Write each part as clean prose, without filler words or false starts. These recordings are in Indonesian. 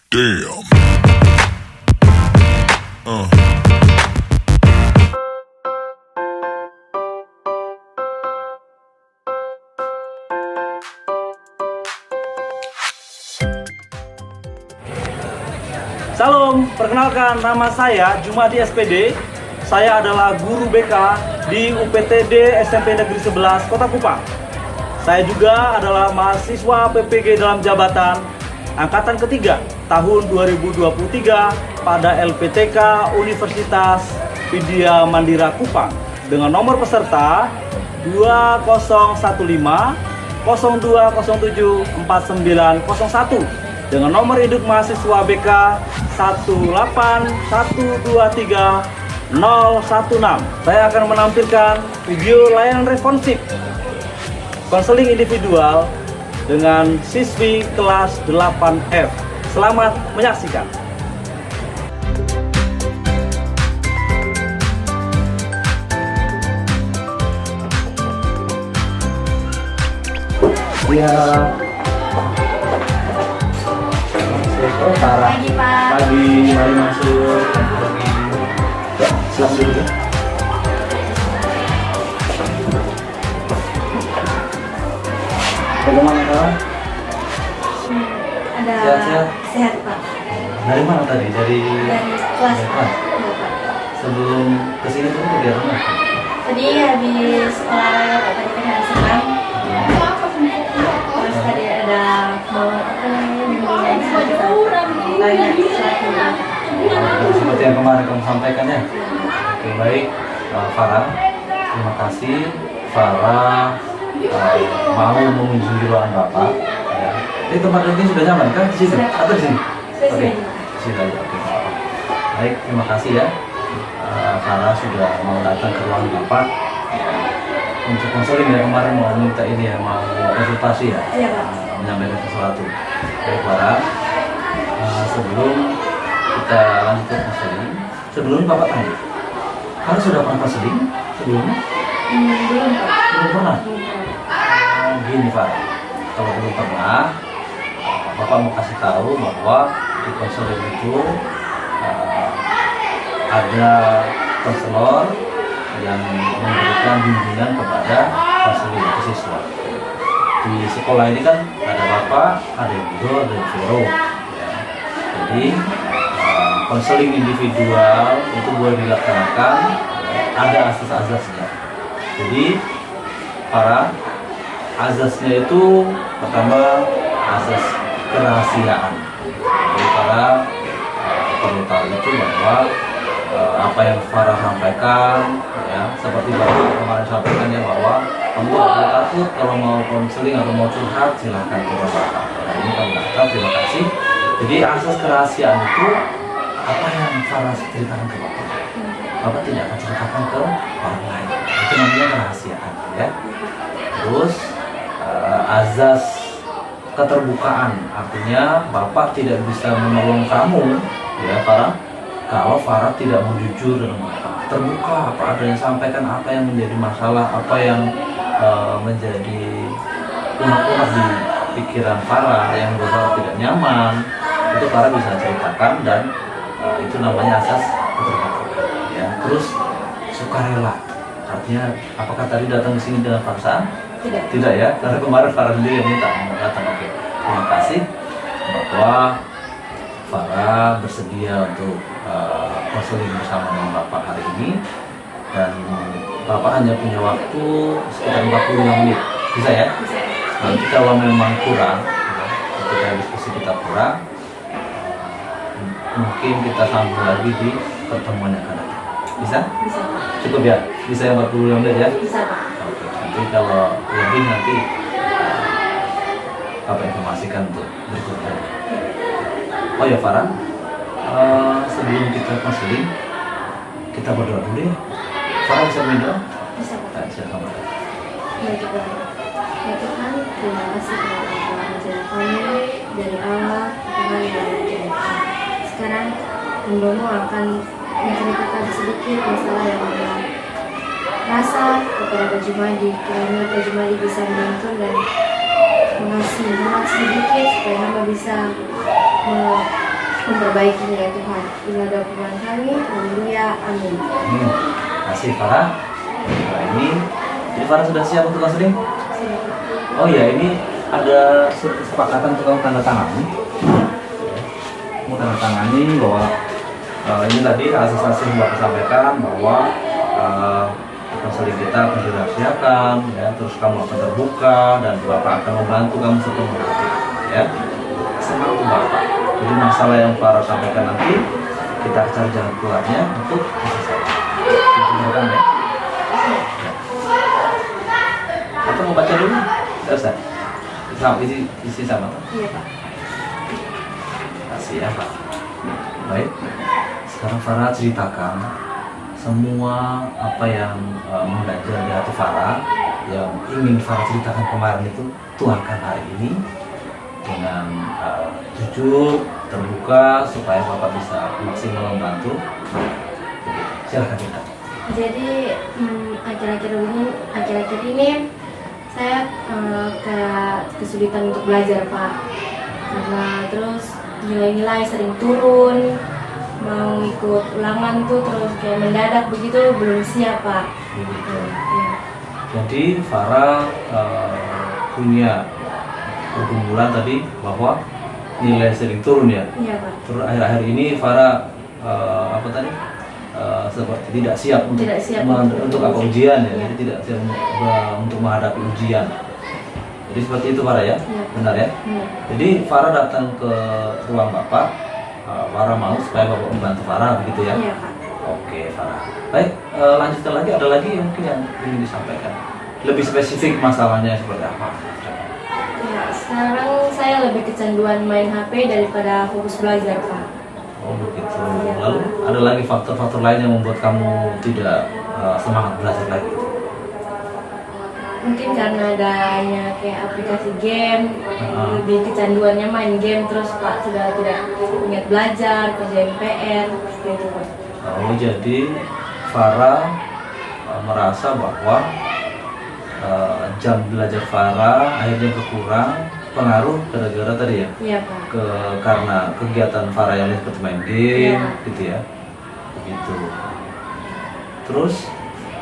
Damn. Salam, perkenalkan nama saya Jumadi SPD. Saya adalah guru BK di UPTD SMP Negeri 11 Kota Kupang. Saya juga adalah mahasiswa PPG dalam jabatan Angkatan ketiga tahun 2023 pada LPTK Universitas Vidya Mandira Kupang dengan nomor peserta 2015 0207 4901 dengan nomor induk mahasiswa BK 18123 016. Saya akan menampilkan video layanan responsif konseling individual dengan siswi kelas 8F. Selamat menyaksikan. Ya. Pagi, Pak. Pagi, mari masuk. Ya, silakan dulu. Bagaimana Kak? Ada Sehat-sehat? sehat, Pak. Dari mana tadi? Dari Kelas, dari Pak. kelas? Iya, Pak. Sebelum kesini tuh kegiatan apa? Tadi habis olahraga, Pak. Tadi kan hari senam. Terus tadi ada mau apa namanya bimbingan tanya suatu. Seperti yang kemarin kamu sampaikan ya. Oke, baik. Farah, terima kasih. Farah mau mengunjungi ruangan Bapak. Ya. Ini tempat ini sudah nyaman kan? Di sini Sudah. atau di sini? Sudah, Oke, sudah. di sini aja. Oke, nggak apa-apa. Baik, terima kasih ya. Farah sudah mau datang ke ruangan Bapak untuk konseling ya, kemarin mau minta ini ya, mau konsultasi ya. Iya, Pak. Menyampaikan sesuatu. Baik, Farah. Sebelum kita lanjut ke konseling, sebelumnya Bapak tanya, Farah sudah pernah konseling sebelumnya? Belum, Pak. Belum pernah? Belum, Pak. Gini Farah, kalau belum pernah, Bapak mau kasih tahu bahwa di konseling itu ada konselor yang memberikan bimbingan kepada konseling ke siswa. Di sekolah ini kan ada Bapak, ada Ibu, ada Vero. Ya. Jadi konseling individual itu boleh dilaksanakan, ada asas-asasnya. Jadi para azasnya itu pertama asas kerahasiaan. Jadi para perlu tahu itu bahwa apa yang Farah sampaikan ya, seperti Bapak kemarin sampaikan ya, bahwa kamu tidak perlu takut kalau mau konseling atau mau curhat, silahkan ke Bapak. Nah, ini kamu datang, terima kasih. Jadi asas kerahasiaan itu apa yang Farah ceritakan ke Bapak, Bapak tidak akan ceritakan ke orang lain. Itu namanya kerahasiaan ya. Terus azas keterbukaan, artinya Bapak tidak bisa menolong kamu ya Farah kalau Farah tidak mau jujur dengan Bapak, terbuka apa adanya, sampaikan apa yang menjadi masalah, apa yang menjadi unek-unek di pikiran Farah yang Bapak tidak nyaman, itu Farah bisa ceritakan, dan itu namanya asas keterbukaan ya. Terus sukarela, artinya apakah tadi datang ke sini dengan paksaan? Tidak ya, karena kemarin Farah sendiri yang minta mau datang. Oke, terima kasih bahwa Farah bersedia untuk konseling bersama dengan Bapak hari ini, dan Bapak hanya punya waktu sekitar 45 menit, bisa ya? Nanti kalau memang kurang, ketika diskusi kita kurang, mungkin kita sambung lagi di pertemuan yang akan datang. Bisa? Bisa, Pak. Cukup ya? Bisa yang 45 menit ya? Bisa, Pak. Oke, nanti kalau lebih nanti apa informasikan untuk berikutnya. Oh ya Farah, sebelum kita konseling, kita berdoa dulu ya. Farah bisa berdoa? Bisa, Pak. Silakan Farah. Ya kita, ya Tuhan, terima kasih telah mengajar kami dari awal Tuhan dari Tuhan. Sekarang hamba-Mu akan menceritakan sedikit masalah yang ada rasa kepada Pak Jumadi, kiranya Pak Jumadi bisa menuntun dan mengasih sedikit supaya hamba bisa memperbaikinya ya Tuhan. Inilah doa permohonan kami. Haleluya. Amin. Terima kasih Farah. Nah, ini jadi Farah sudah siap untuk konseling? Oh ya, ini ada kesepakatan untuk kamu tanda tangani. Kamu tanda tangani bahwa ini tadi asas-asas yang Bapak sampaikan bahwa konseling kita akan dirahasiakan, ya, terus kamu akan terbuka dan Bapak akan membantu kamu sepenuhnya, ya. Senang untuk Bapak. Jadi masalah yang Farah sampaikan nanti kita cari jalan keluarnya untuk diselesaikan, ya. Atau mau baca dulu? Tidak usah. Isi sama. Iya Pak. Kasih ya Pak. Baik. Sekarang Farah ceritakan semua apa yang mengganjal di hati Farah, yang ingin Farah ceritakan kemarin itu, tuangkan hari ini dengan jujur, terbuka, supaya Bapak bisa maksimal membantu. Silahkan cerita. Jadi akhir-akhir ini saya kayak kesulitan untuk belajar Pak, karena terus nilai-nilai sering turun, mau ikut ulangan tuh terus kayak mendadak begitu, belum siap Pak. Begitu. Ya. Jadi Farah punya pergumulan tadi bahwa nilai sering turun ya. Iya Pak. Terus akhir-akhir ini Farah apa tadi seperti tidak siap untuk untuk apa ujian ya. Ya. Jadi tidak siap untuk menghadapi ujian. Jadi seperti itu Farah ya, Ya. benar ya. Ya. Jadi Farah datang ke ruang Bapak. Farah mau supaya Bapak membantu Farah begitu ya. Iya Pak. Oke Farah. Baik, lanjutkan lagi. Ada lagi yang mungkin yang ingin disampaikan. Lebih spesifik masalahnya seperti apa? Ya, sekarang saya lebih kecanduan main HP daripada fokus belajar Pak. Oh begitu. Iya, Lalu Pak. ada lagi faktor-faktor lain yang membuat kamu tidak semangat belajar lagi? Mungkin karena adanya kayak aplikasi game, Ah. lebih kecanduannya main game terus Pak, sudah tidak ingat belajar, kerjain PR, seperti itu Pak. Oh jadi Farah merasa bahwa jam belajar Farah akhirnya berkurang, pengaruh gara-gara tadi ya, Iya Pak. karena kegiatan Farah yang seperti main game, Iya. gitu ya, begitu. Terus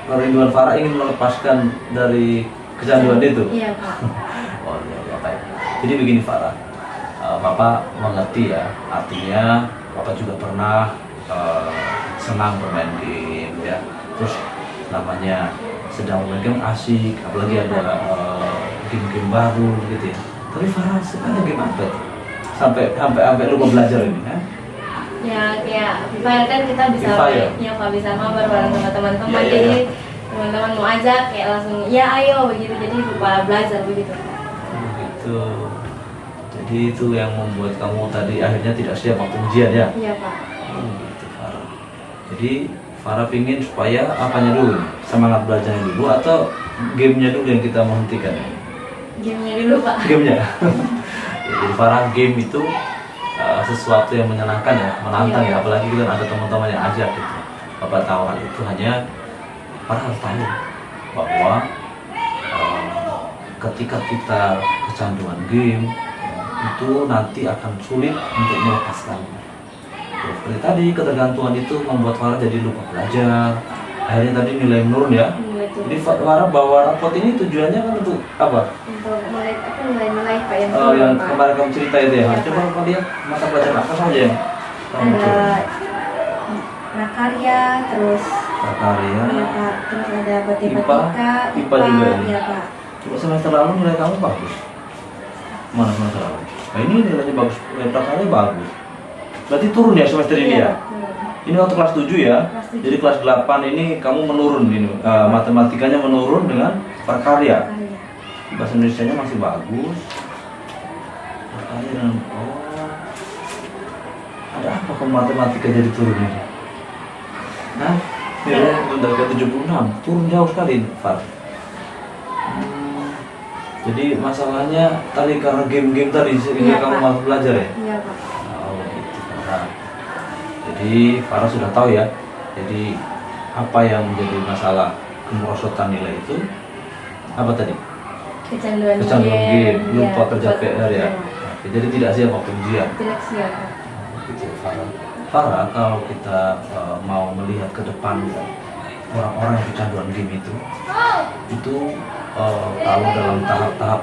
kerinduan Farah ingin melepaskan dari kecanduan itu. Iya Pak. Oh iya, ya, baik. Jadi begini Farah, Bapak mengerti ya, artinya Bapak juga pernah senang bermain game ya. Terus namanya sedang bermain game asik, apalagi ada game-game baru gitu ya. Tapi Farah sukanya game apa tuh? Sampai lupa belajar ini ya? Ya kayak Free Fire kan kita bisa Free Fire. ya Pak, bisa mabar bareng sama teman-teman, Iya, iya, jadi iya. teman-teman mau ajak kayak langsung ya ayo begitu, jadi lupa belajar begitu. Begitu. Jadi itu yang membuat kamu tadi akhirnya tidak siap waktu ujian ya? Iya Pak. Oh, gitu, Farah. Jadi Farah pingin supaya apanya dulu? Semangat belajarnya dulu atau gamenya dulu yang kita menghentikan? Gamenya dulu Pak. Gamenya. Ya, jadi Farah game itu sesuatu yang menyenangkan ya, menantang Iya. ya, apalagi kita ada teman-teman yang ajak gitu. Bapak tahu hal itu, hanya Farah harus tahu bahwa ketika kita kecanduan game itu nanti akan sulit untuk melepaskannya. Ya, seperti tadi ketergantungan itu membuat Farah jadi lupa belajar, akhirnya tadi nilai menurun ya. Jadi Farah bawa rapot ini tujuannya kan untuk apa? Untuk nilai-nilai Pak yang Yang Pak. kemarin kamu cerita itu ya. Iya, Coba Pak. Bapak lihat mata pelajaran apa saja yang kamu Ada coba? prakarya, terus Prakarya. ya Pak, terus ada matematika, IPA juga ini. ya Pak. Coba semester lalu nilai kamu bagus. Mana semester lalu? Nah ini nilainya bagus, nilai prakarya bagus. Berarti turun ya semester ini ya? Ini waktu kelas 7 ya. Kelas 7. Jadi kelas 8 ini kamu menurun ini. Matematikanya menurun dengan prakarya. Prakarya. Bahasa Indonesianya masih bagus. Prakarya dengan ada apa kok matematika jadi turun ini? Nah, nilai dari ke 76 turun jauh sekali, Far. Jadi masalahnya tadi karena game-game tadi sehingga Iya, kamu Pak. malas belajar ya? Iya Pak. Oh gitu Farah. Jadi Farah sudah tahu ya. Jadi apa yang menjadi masalah kemerosotan nilai itu apa tadi? Kecanduan Kecanduan game, lupa ya, kerja PR ya. Oke, jadi tidak siap waktu ujian. Tidak siap Pak. Gitu, Farah. Farah, kalau kita mau melihat ke depan ya, orang-orang yang kecanduan game itu kalau dalam tahap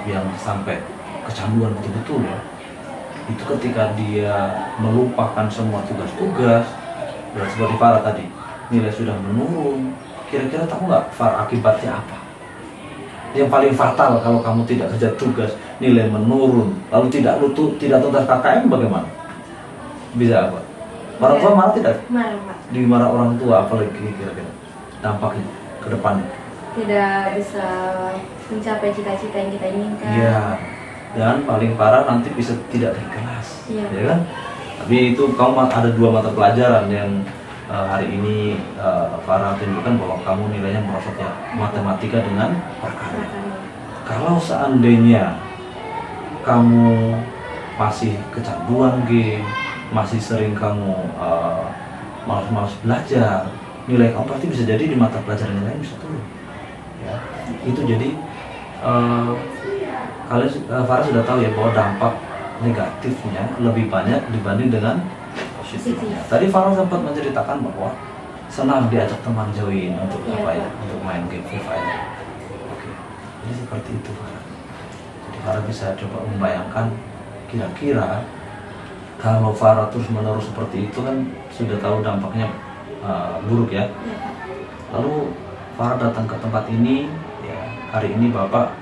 yang sampai kecanduan betul-betul ya, itu ketika dia melupakan semua tugas-tugas, dan seperti Farah tadi, nilai sudah menurun. Kira-kira tahu nggak Farah akibatnya apa? Yang paling fatal kalau kamu tidak kerja tugas, nilai menurun, lalu tidak tuntas KKM, bagaimana? Bisa apa? Orang tua marah tidak? Marah, Pak. Dimarah orang tua, apalagi kira-kira dampaknya ke depan? Tidak bisa mencapai cita-cita yang kita inginkan. Iya. Dan paling parah nanti bisa tidak berkelas, Iya. ya kan? Tapi itu kamu ada 2 mata pelajaran yang hari ini Farah tunjukkan bahwa kamu nilainya merosot ya, matematika dengan perkarya. Kalau seandainya kamu masih kecanduan game, masih sering kamu malas-malas belajar, nilai kamu pasti bisa jadi di mata pelajaran yang lain bisa turun. Ya, itu jadi kalian Farah sudah tahu ya bahwa dampak negatifnya lebih banyak dibanding dengan positifnya. Tadi Farah sempat menceritakan bahwa senang diajak teman join untuk apa ya, untuk main game Free Fire. Oke, jadi seperti itu Farah. Jadi Farah bisa coba membayangkan kira-kira kalau Farah terus-menerus seperti itu kan sudah tahu dampaknya buruk ya. Lalu Farah datang ke tempat ini ya, hari ini Bapak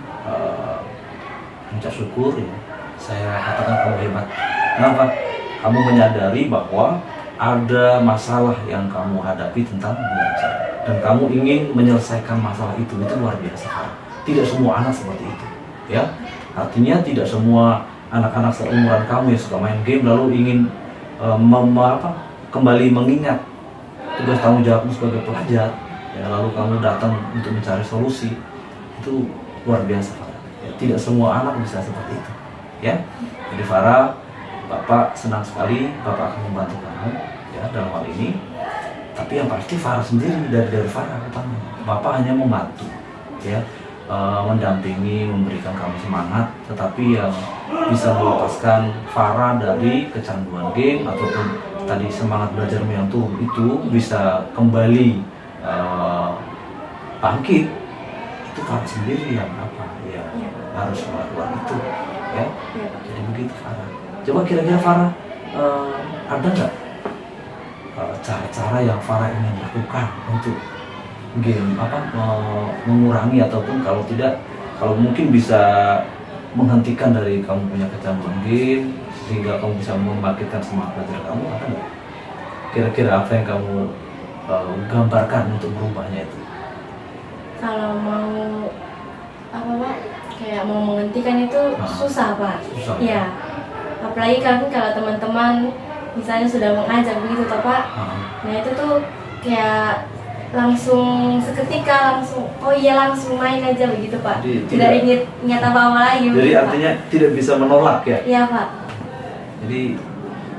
mengucap syukur ya. Saya katakan kamu hebat. Kenapa? Kamu menyadari bahwa ada masalah yang kamu hadapi tentang belajar dan kamu ingin menyelesaikan masalah itu luar biasa. Tidak semua anak seperti itu ya. Artinya tidak semua anak-anak seumuran kamu yang suka main game lalu ingin kembali mengingat tugas tanggung jawabmu sebagai pelajar ya, lalu kamu datang untuk mencari solusi. Itu luar biasa Farah ya, tidak semua anak bisa seperti itu ya. Jadi Farah, Bapak senang sekali Bapak akan membantu kamu ya dalam hal ini. Tapi yang pasti Farah sendiri dari Farah utama, Bapak hanya membantu ya, mendampingi, memberikan kamu semangat, tetapi yang bisa melepaskan Farah dari kecanduan game ataupun tadi semangat belajarmu yang turun itu bisa kembali bangkit, itu Farah sendiri yang harus melakukan itu ya. Jadi begitu Farah. Coba kira-kira Farah ada nggak cara-cara yang Farah ingin lakukan untuk game mengurangi ataupun kalau mungkin bisa menghentikan dari kamu punya kecanduan game sehingga kamu bisa membangkitkan semangat belajar kamu, ada nggak? Kira-kira apa yang kamu gambarkan untuk merubahnya itu? Kalau mau Pak, kayak mau menghentikan itu susah Pak. Susah. Ya. Apalagi kalau teman-teman misalnya sudah mengajak begitu toh Pak. Nah itu tuh kayak langsung seketika langsung main aja begitu Pak. Tidak ingat apa-apa lagi. Jadi begitu, artinya Pak tidak bisa menolak ya? Iya Pak. Jadi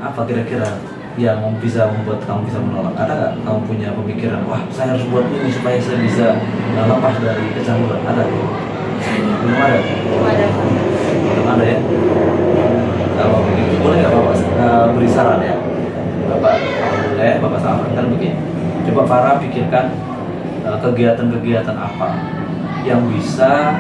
apa kira-kira yang bisa membuat kamu bisa menolak? Ada nggak kamu punya pemikiran, wah saya harus buat ini supaya saya bisa lepas dari kecanduan? Ada? Belum ada? Belum ada Pak. Belum ada ya? Kalau begitu boleh nggak Bapak beri saran ya? Bapak sarankan begini. Coba Farah pikirkan kegiatan-kegiatan apa yang bisa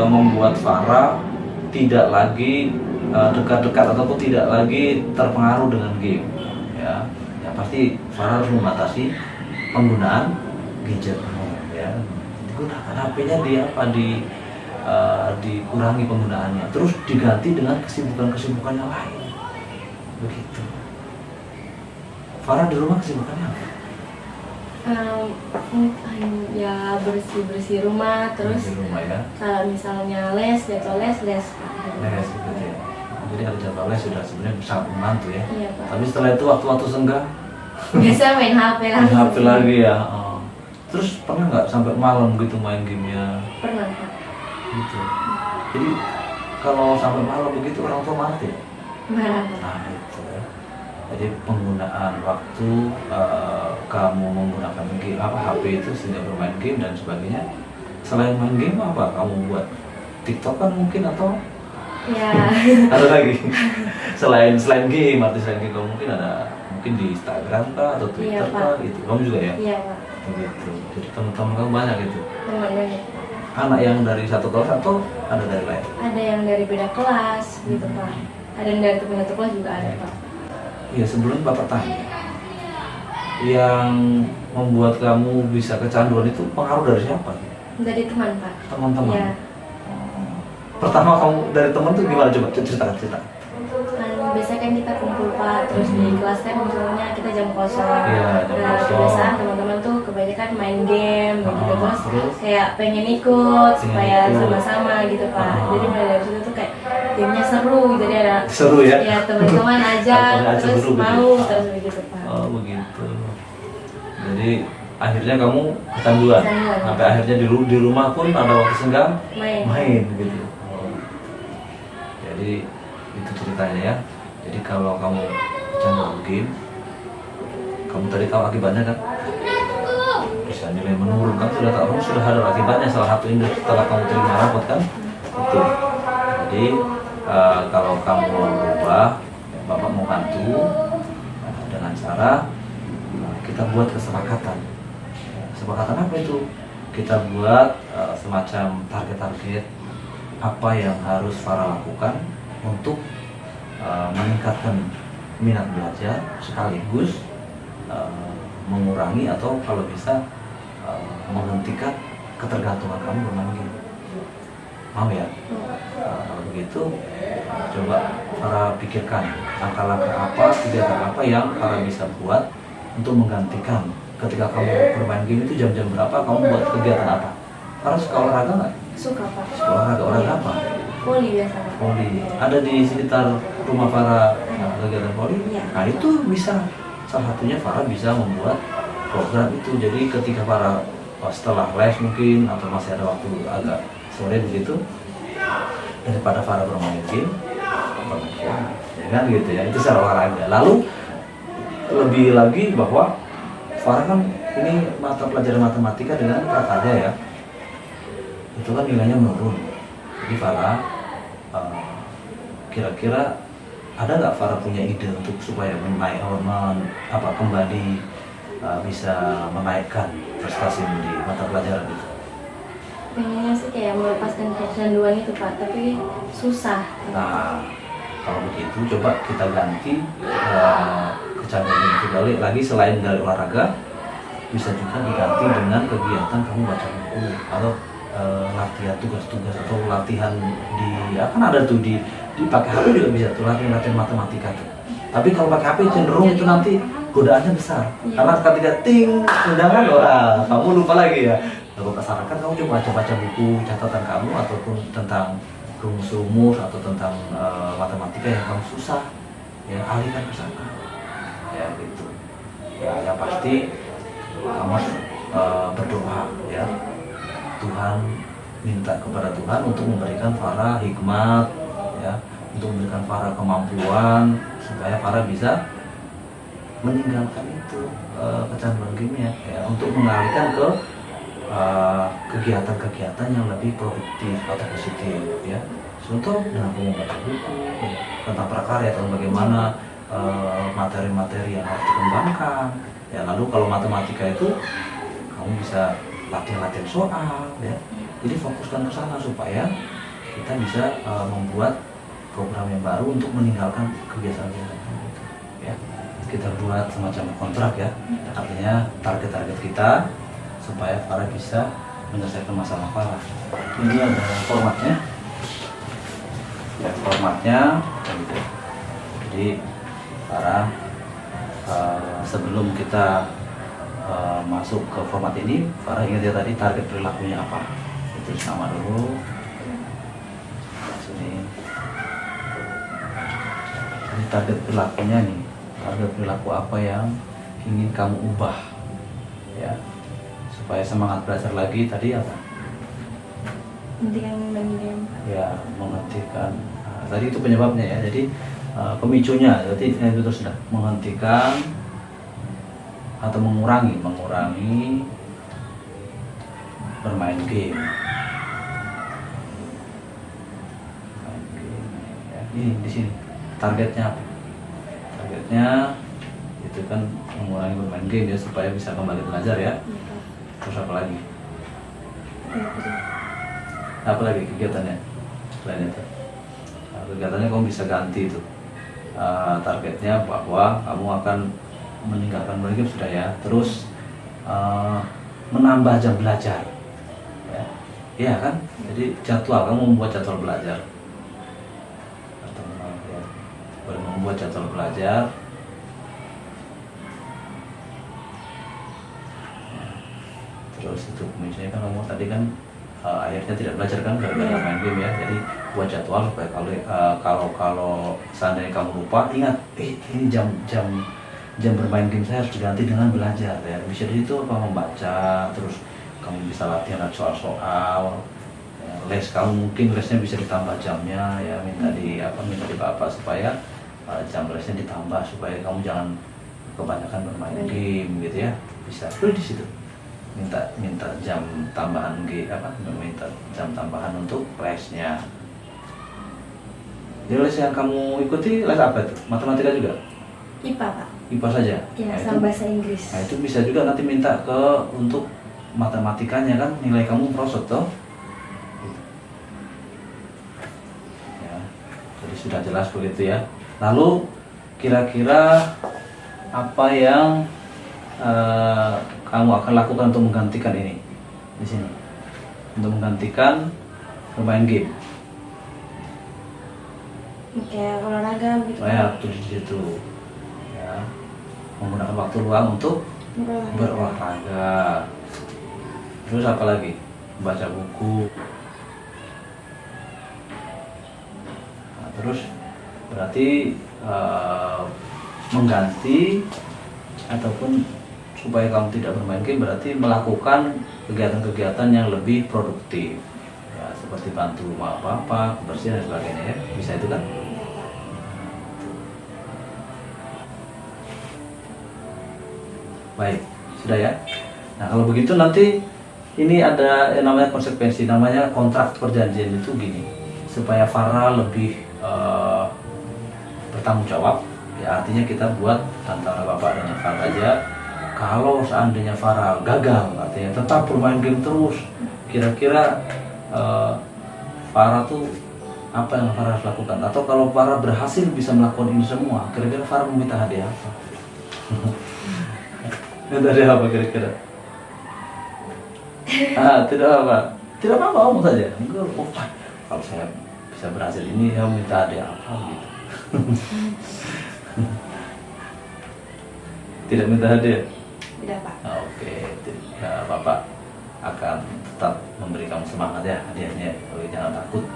membuat Farah tidak lagi dekat-dekat ataupun tidak lagi terpengaruh dengan game ya. Ya pasti Farah harus membatasi penggunaan gadget ya. Digunakan HP-nya dikurangi penggunaannya, terus diganti dengan kesibukan-kesibukan yang lain. Begitu. Farah di rumah kesibukannya apa? Ya bersih rumah, terus rumah, ya. Kalau misalnya les gitu ya. Jadi ada jadwal les sudah sebenarnya sangat membantu ya. Iya Pak. Tapi setelah itu waktu-waktu senggang Biasa main HP lagi. main HP lagi ya. Terus pernah nggak sampai malam gitu main gamenya? Pernah Pak. Gitu. Jadi kalau sampai malam begitu orang tua marah ya? Marah Pak. Nah itu ya. Jadi penggunaan waktu kamu menggunakan game HP itu sehingga bermain game dan sebagainya. Selain main game apa kamu buat? TikTok kan mungkin atau Ya. Ada lagi selain game, arti selain game kamu mungkin ada mungkin di Instagram kah atau Twitter Iya, kah Pak. gitu. Kamu juga ya? Iya Pak. Gitu. Jadi teman-teman kamu banyak gitu. Teman banyak. Anak yang dari satu kelas atau ada dari lain? Ada yang dari beda kelas gitu Pak. Ada yang dari teman satu kelas juga ada Pak. Iya, sebelum Bapak tanya, yang membuat kamu bisa kecanduan itu pengaruh dari siapa? Dari teman Pak. Teman-teman. Iya. Pertama kamu dari teman tuh gimana, coba ceritakan. Kan biasanya kan kita kumpul Pak, terus di kelas kan misalnya kita jam kosong. Iya, jam Nah, kosong. kebiasaan teman-teman tuh kebanyakan main game gitu. Ah, Terus terus? kayak pengen ikut supaya ikut. sama-sama gitu Pak. Ah. Jadi mulai dari situ tuh kayak gamenya seru, jadi ada Seru ya? ya teman-teman aja Teman-teman aja terus seru gitu. mau terus begitu Pak. Oh begitu. Jadi akhirnya kamu kecanduan. Kecanduan. Sampai akhirnya di rumah pun ada waktu senggang Main. gitu. Oh. Jadi itu ceritanya ya. Jadi kalau kamu kecanduan game, kamu tadi tahu akibatnya kan? Bisa nilai menurun, kamu sudah tahu, kamu sudah ada akibatnya. Salah satu ini setelah kamu terima rapot kan? Itu. Jadi kalau kamu mau berubah, Bapak mau bantu dengan cara kita buat kesepakatan. Kesepakatan apa itu? Kita buat semacam target-target apa yang harus Farah lakukan untuk meningkatkan minat belajar sekaligus mengurangi atau kalau bisa menghentikan ketergantungan kamu bermain game. Mau ya? Kalau begitu coba Farah pikirkan langkah-langkah apa, kegiatan apa yang Farah bisa buat untuk menggantikan ketika kamu bermain game itu jam-jam berapa, kamu buat kegiatan apa? Farah suka olahraga nggak? Suka Pak. Suka olahraga apa? Voli biasa Pak. Voli. Ada di sekitar rumah Farah kegiatan voli? Iya. Nah itu bisa, salah satunya Farah bisa membuat program itu. Jadi ketika Farah setelah les mungkin atau masih ada waktu agak sore begitu, daripada Farah bermain game, bermain voli, ya kan gitu ya, itu secara olahraga. Lalu lebih lagi bahwa Farah kan ini mata pelajaran matematika dengan prakarya ya, itu kan nilainya menurun. Jadi Farah kira-kira ada nggak Farah punya ide untuk supaya kembali bisa menaikkan prestasi di mata pelajaran itu? Pengennya sih kayak melepaskan kecanduan itu Pak, tapi susah. Nah, kalau begitu coba kita ganti kecanduan itu lagi selain dari olahraga, bisa juga diganti dengan kegiatan kamu baca buku atau latihan tugas-tugas atau latihan kan ada tuh di pakai HP juga bisa tuh latihan matematika tuh. Tapi kalau pakai HP cenderung itu nanti godaannya besar. Iya. Karena ketika undangan kamu lupa lagi ya. Kalau Bapak sarankan kamu coba baca buku catatan kamu ataupun tentang rumus-rumus atau tentang matematika yang kamu susah, ya alihkan ke sana. Ya gitu. Ya yang pasti kamu harus berdoa ya. Tuhan, minta kepada Tuhan untuk memberikan Farah hikmat ya, untuk memberikan Farah kemampuan supaya Farah bisa meninggalkan itu kecanduan gamenya ya, untuk mengalihkan ke kegiatan-kegiatan yang lebih produktif atau positif ya. Contoh dengan kamu baca buku ya, tentang prakarya atau bagaimana materi-materi yang harus dikembangkan ya. Lalu kalau matematika itu kamu bisa latihan soal ya. Jadi fokuskan ke sana supaya kita bisa membuat program yang baru untuk meninggalkan kebiasaan-kebiasaan itu ya. Kita buat semacam kontrak ya, artinya target-target kita supaya Farah bisa menyelesaikan masalah Farah. Ini ada formatnya ya, formatnya gitu. Jadi Farah sebelum kita masuk ke format ini, Farah ingat ya tadi target perilakunya apa. Terus nama dulu sini. Ini target perilakunya nih, target perilaku apa yang ingin kamu ubah ya, supaya semangat belajar lagi. Tadi apa? Hentikan main game. Ya, menghentikan. Tadi itu penyebabnya ya, jadi pemicunya, jadi itu sudah menghentikan atau mengurangi bermain game. ini di sini targetnya apa? Targetnya itu kan mengurangi bermain game ya, supaya bisa kembali belajar ya. Iya, Pak. Terus apa lagi? Iya, Pak. Apa lagi kegiatannya selain itu? Nah, kegiatannya kamu bisa ganti itu. Targetnya bahwa kamu akan meninggalkan bermain game sudah ya. Terus menambah jam belajar. Ya, iya kan? Jadi jadwal, kamu membuat jadwal belajar. Atau ya, boleh membuat jadwal belajar. Terus itu misalnya kan kamu tadi kan akhirnya tidak belajar kan gara-gara main game ya. Jadi buat jadwal supaya kalau seandainya kamu lupa, ingat ini jam bermain game saya harus diganti dengan belajar ya. Bisa di situ apa, membaca, terus kamu bisa latihan soal-soal ya, les kamu mungkin lesnya bisa ditambah jamnya ya, minta di bapak supaya jam lesnya ditambah supaya kamu jangan kebanyakan bermain game gitu ya. Bisa tuh di situ minta jam tambahan minta jam tambahan untuk lesnya. Jadi les yang kamu ikuti les apa itu? Matematika juga? IPA, Pak. IPA saja? Ya, Nah, sama bahasa Inggris. Nah itu bisa juga nanti minta untuk matematikanya kan, nilai kamu merosot toh. Ya, jadi sudah jelas begitu ya. Lalu kira-kira apa yang kamu akan lakukan untuk menggantikan ini di sini, untuk menggantikan bermain game? Kayak olahraga gitu. Oh ya, tuh di situ. Ya, menggunakan waktu luang untuk berolahraga. Terus apa lagi? Baca buku. Nah, terus berarti mengganti ataupun supaya kamu tidak bermain game berarti melakukan kegiatan-kegiatan yang lebih produktif ya, seperti bantu rumah apa-apa, kebersihan dan sebagainya ya. Bisa itu kan? Baik, sudah ya. Nah kalau begitu nanti ini ada yang namanya konsekuensi, namanya kontrak perjanjian itu gini, supaya Farah lebih bertanggung jawab ya, artinya kita buat antara bapak dan Farah aja. Kalau seandainya Farah gagal, artinya tetap bermain game terus, kira-kira Farah tuh apa yang Farah harus lakukan? Atau kalau Farah berhasil bisa melakukan ini semua, kira-kira Farah meminta hadiah apa? Minta hadiah apa kira-kira? Tidak apa? Tidak apa-apa, ngomong saja. Kalau saya bisa berhasil ini, saya minta hadiah apa gitu? Tidak minta hadiah? Tidak, Pak. Oke, ya, Bapak akan tetap memberi kamu semangat ya hadiahnya. Jadi jangan takut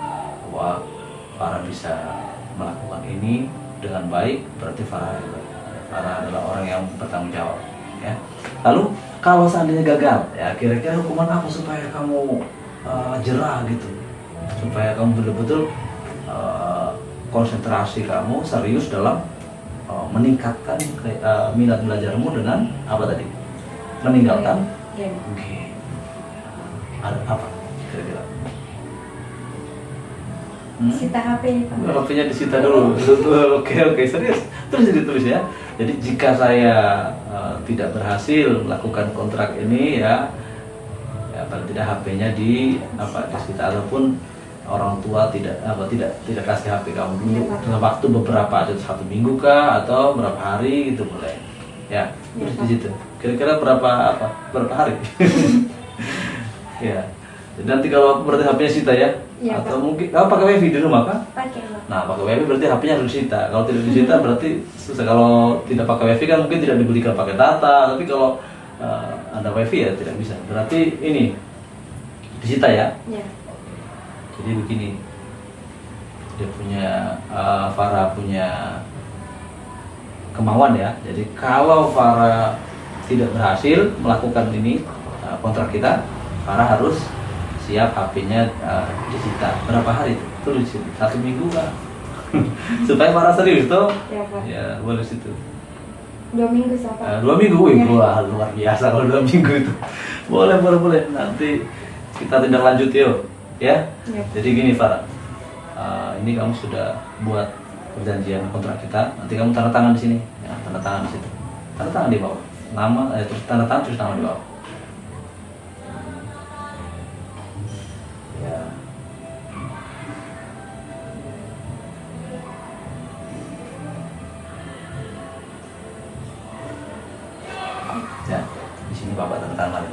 bahwa Farah bisa melakukan ini dengan baik, berarti Farah adalah orang yang bertanggung jawab. Ya. Lalu kalau seandainya gagal, ya kira-kira hukuman apa supaya kamu jerah gitu, supaya kamu betul-betul konsentrasi kamu serius dalam meningkatkan minat belajarmu dengan apa tadi? Meninggalkan game. Ada apa kira-kira? Sita HP, Pak. HP-nya disita dulu. Oke, serius. Terus ditulis ya. Jadi jika saya tidak berhasil melakukan kontrak ini ya paling tidak HP-nya disita, ataupun orang tua tidak kasih HP kamu dulu dalam waktu beberapa, ada 1 minggu kah atau berapa hari gitu boleh. Ya, terus di situ. Kira-kira berapa hari? Ya. Jadi nanti kalau berarti HP-nya disita ya? Ya, atau Pak. mungkin kamu pakai WiFi di rumah kan? Pakai, Pak. Nah, pakai WiFi berarti HP-nya harus disita. Kalau tidak disita berarti susah. Kalau tidak pakai WiFi kan mungkin tidak dibelikan pakai data, tapi kalau ada WiFi ya tidak bisa. Berarti ini disita ya? Ya. Jadi begini, dia punya Farah punya kemauan ya. Jadi kalau Farah tidak berhasil melakukan ini kontrak kita, Farah harus siap HP-nya disita. Berapa hari? Tulis 1 minggu kan? Supaya Farah serius tuh. Ya, Pak. Ya boleh situ. 2 minggu, Pak. 2 minggu, wih, Ya. wah, luar biasa kalau 2 minggu itu. Boleh. Nanti kita tindak lanjut yuk, ya. Ya. Jadi gini Farah, ini kamu sudah buat perjanjian kontrak kita, nanti kamu tanda tangan di sini, ya, tanda tangan di situ, tanda tangan di bawah, nama, terus tanda tangan terus nama di bawah. Ya. Ya, di sini bapak tanda tangan lagi.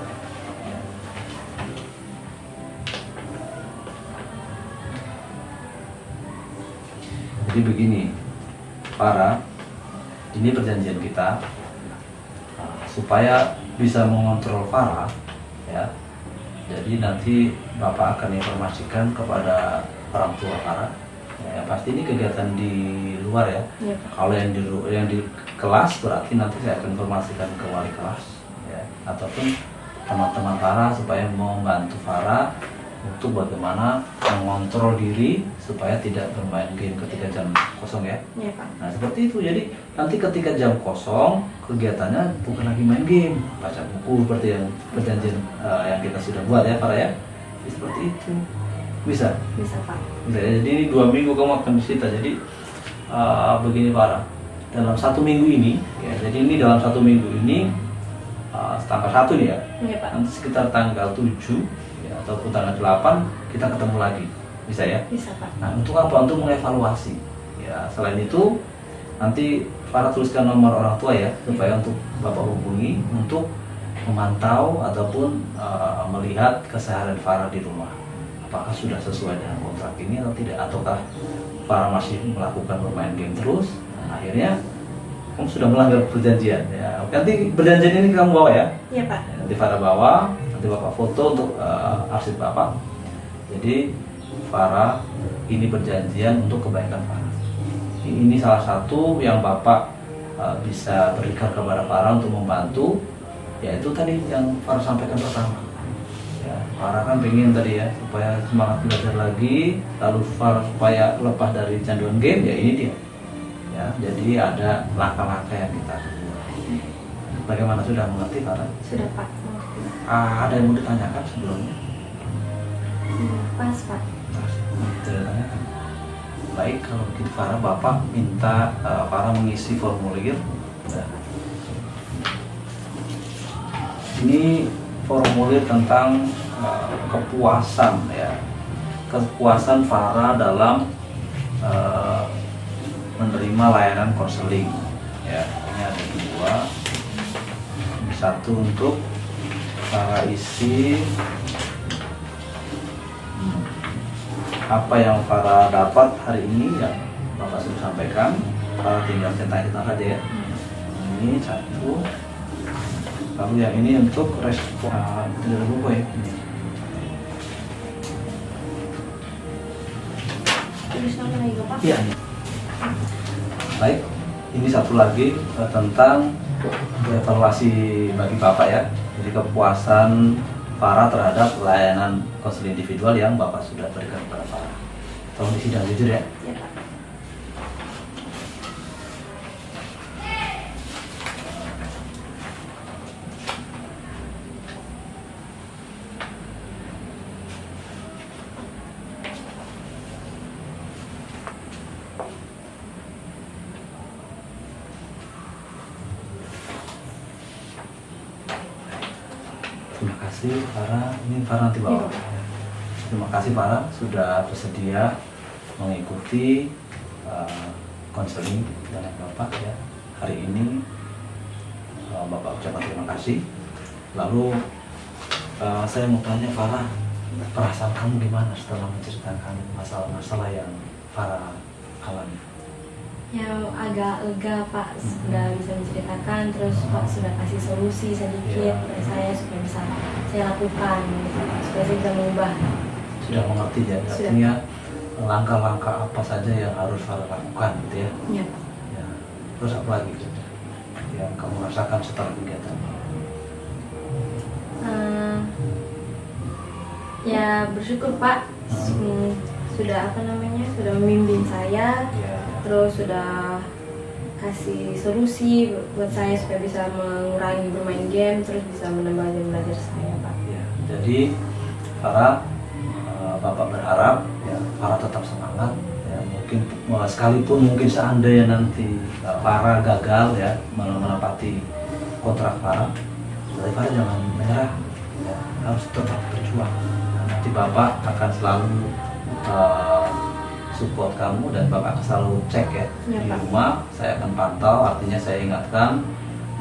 Jadi begini, Farah, ini perjanjian kita supaya bisa mengontrol Farah, ya. Jadi nanti Bapak akan informasikan kepada orang tua Farah. Ya, pasti ini kegiatan di luar ya. Iya, Pak. Kalau yang di kelas berarti nanti saya akan informasikan ke wali kelas, ya, ataupun teman-teman Farah supaya membantu Farah untuk bagaimana mengontrol diri supaya tidak bermain game ketika jam kosong ya. Iya, Pak. Nah seperti itu, jadi nanti ketika jam kosong kegiatannya bukan lagi main game, baca buku seperti yang perjanjian yang kita sudah buat ya Farah ya. Jadi seperti itu bisa. Bisa, Pak. Bisa ya. Jadi ini 2 minggu kamu akan disita. Jadi begini Farah, dalam 1 minggu ini ya, jadi ini dalam 1 minggu ini tanggal 1 nih ya. Iya, Pak. Nanti sekitar tanggal 7 ya, ataupun tanggal 8 kita ketemu lagi, bisa ya? Bisa, Pak. Nah untuk apa? Untuk mengevaluasi ya. Selain itu nanti Farah tuliskan nomor orang tua ya, supaya untuk Bapak hubungi untuk memantau ataupun melihat keseharian Farah di rumah, apakah sudah sesuai dengan kontrak ini atau tidak, ataukah Farah masih melakukan bermain game terus. Nah, akhirnya kamu sudah melanggar perjanjian ya. Nanti perjanjian ini kamu bawa ya. Iya, Pak. Nanti Farah bawa, nanti Bapak foto untuk arsip Bapak. Jadi Farah, ini perjanjian untuk kebaikan Farah. Ini salah satu yang Bapak bisa berikan kepada Farah untuk membantu, yaitu tadi yang Farah sampaikan pertama. Ya, Farah kan pengen tadi ya supaya semangat belajar lagi, lalu Farah supaya lepas dari canduan game, ya ini dia. Ya, jadi ada langkah-langkah yang kita buat. Bagaimana, sudah mengerti Farah? Sudah, Pak. Ada yang mau ditanyakan sebelumnya? Pas, Pak. Tidak ditanyakan. Baik, kalau begitu Farah, Bapak minta Farah mengisi formulir. Nah, ini formulir tentang kepuasan ya, kepuasan Farah dalam menerima layanan konseling ya. Ini ada 2, ini 1 untuk Farah isi apa yang Farah dapat hari ini yang Bapak sudah sampaikan. Farah tinggal cetak-cetak saja ya. Ini 1, lalu yang ini untuk respon tidak lupa ya. Tulis nama lagi, Pak. Iya. Baik, ini 1 lagi tentang evaluasi bagi Bapak ya. Jadi kepuasan Farah terhadap layanan konseling individual yang Bapak sudah berikan kepada Farah. Tolong disidang jujur ya. Iya, Pak. Terima kasih Farah. Ini Farah nanti bawa. Terima kasih Farah sudah bersedia mengikuti konseling dengan Bapak ya hari ini. Bapak ucapkan terima kasih. Lalu saya mau tanya Farah, perasaan kamu gimana setelah menceritakan masalah-masalah yang Farah alami? Yang agak lega, Pak, sudah bisa menceritakan, terus Pak sudah kasih solusi sedikit dari saya supaya bisa saya lakukan gitu, supaya saya bisa mengubah. Sudah mengerti ya, artinya langkah-langkah apa saja yang harus Farah lakukan gitu ya. Iya, Pak. Ya. Terus apa lagi gitu yang kamu rasakan setelah kegiatan? Ya bersyukur Pak, sudah sudah membimbing saya. Ya. Terus sudah kasih solusi buat saya supaya bisa mengurangi bermain game, terus bisa menambah jam belajar saya, Pak. Ya. Jadi Farah, Bapak berharap ya Farah tetap semangat ya, mungkin sekalipun mungkin seandainya nanti Farah gagal ya menepati kontrak Farah, tapi Farah jangan menyerah ya, harus tetap berjuang. Nah, nanti Bapak akan selalu support kamu dan Bapak akan selalu cek ya, Ya, di Pak. rumah. Saya akan pantau, artinya saya ingatkan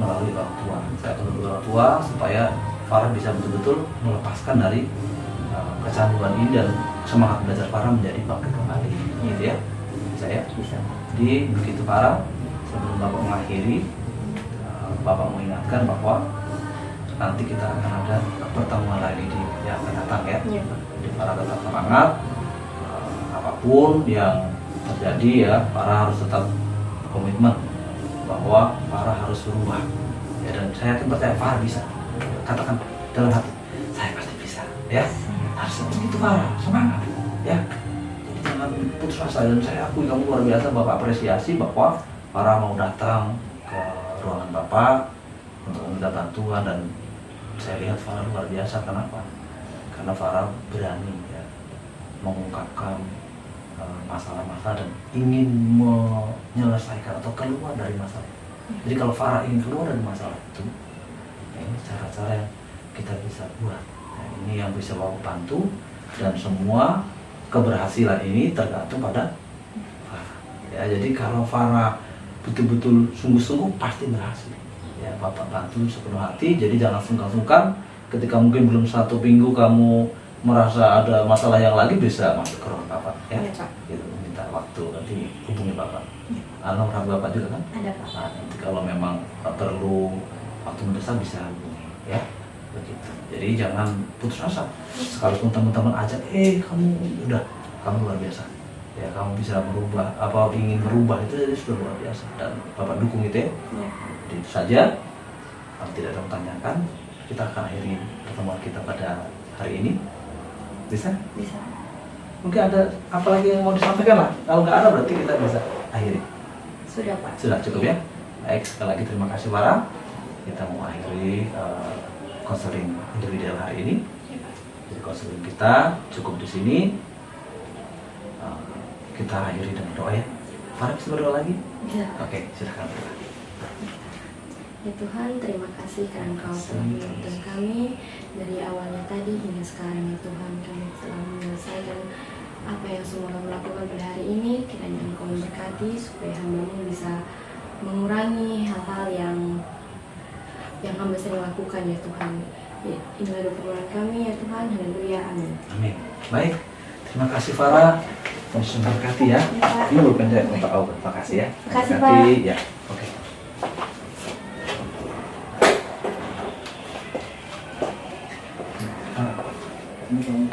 melalui orang tua. Saya akan melalui orang tua supaya Farah bisa betul-betul melepaskan dari kecanduan ini dan semangat belajar Farah menjadi bangkit kembali, gitu ya. Bisa ya? Bisa. Jadi begitu Farah, sebelum Bapak mengakhiri, Bapak mengingatkan bahwa nanti kita akan ada pertemuan lagi yang akan datang ya. Iya, Pak. Jadi Farah tetap semangat, apapun yang terjadi ya, Farah harus tetap komitmen bahwa Farah harus berubah. Ya, dan saya yakin percaya Farah bisa. Katakan dalam hati, saya pasti bisa. Ya, harus begitu Farah, semangat. Ya, jadi jangan putus asa. Dan saya akui kamu luar biasa. Bapak apresiasi bahwa Farah mau datang ke ruangan Bapak untuk meminta bantuan, dan saya lihat Farah luar biasa. Kenapa? Karena Farah berani ya mengungkapkan masalah-masalah dan ingin menyelesaikan atau keluar dari masalah. Jadi kalau Farah ingin keluar dari masalah itu, ya ini cara-cara yang kita bisa buat. Nah, ini yang bisa Bapak bantu, dan semua keberhasilan ini tergantung pada Farah. Ya, jadi kalau Farah betul-betul sungguh-sungguh pasti berhasil. Ya, Bapak bantu sepenuh hati. Jadi jangan sungkan-sungkan. Ketika mungkin belum 1 minggu kamu merasa ada masalah yang lagi, bisa masuk ke ruang Bapak ya. Iya, Pak. Gitu, minta waktu, nanti hubungi Bapak. Nomor Bapak juga kan? Ada, Pak. Nah, nanti kalau memang perlu waktu mendesak bisa hubungi ya. Begitu. Jadi jangan putus asa. Sekalipun teman-teman ajak, kamu udah, kamu luar biasa. Ya, kamu bisa merubah, ingin merubah itu sudah luar biasa, dan Bapak dukung itu ya. Iya. Jadi itu saja. Kalau tidak ada yang tanyakan, kita akan akhiri pertemuan kita pada hari ini. Bisa? Bisa. Mungkin ada apa lagi yang mau disampaikan lah? Kalau nggak ada berarti kita bisa akhiri. Sudah, Pak. Sudah cukup ya? Baik, sekali lagi terima kasih Farah. Kita mau akhiri konseling individual hari ini. Jadi konseling kita cukup di sini. Kita akhiri dengan doa ya. Farah bisa berdoa lagi? Bisa. Oke, silakan berdoa. Ya Tuhan, terima kasih karena Engkau telah menuntun kami dari awalnya tadi hingga sekarang. Ya Tuhan, kami telah menyelesaikan apa yang semua kami lakukan pada hari ini. Kiranya Engkau memberkati supaya hamba-Mu bisa mengurangi hal-hal yang hamba sering lakukan ya Tuhan. Ya, inilah doa permohonan kami ya Tuhan. Haleluya, amin. Amin. Baik, terima kasih Farah. Tuhan memberkati ya. Ini bukan saya untuk Allah. Terima kasih ya. Terima kasih, Berkati, Pak. ya. Oke. Ini kamu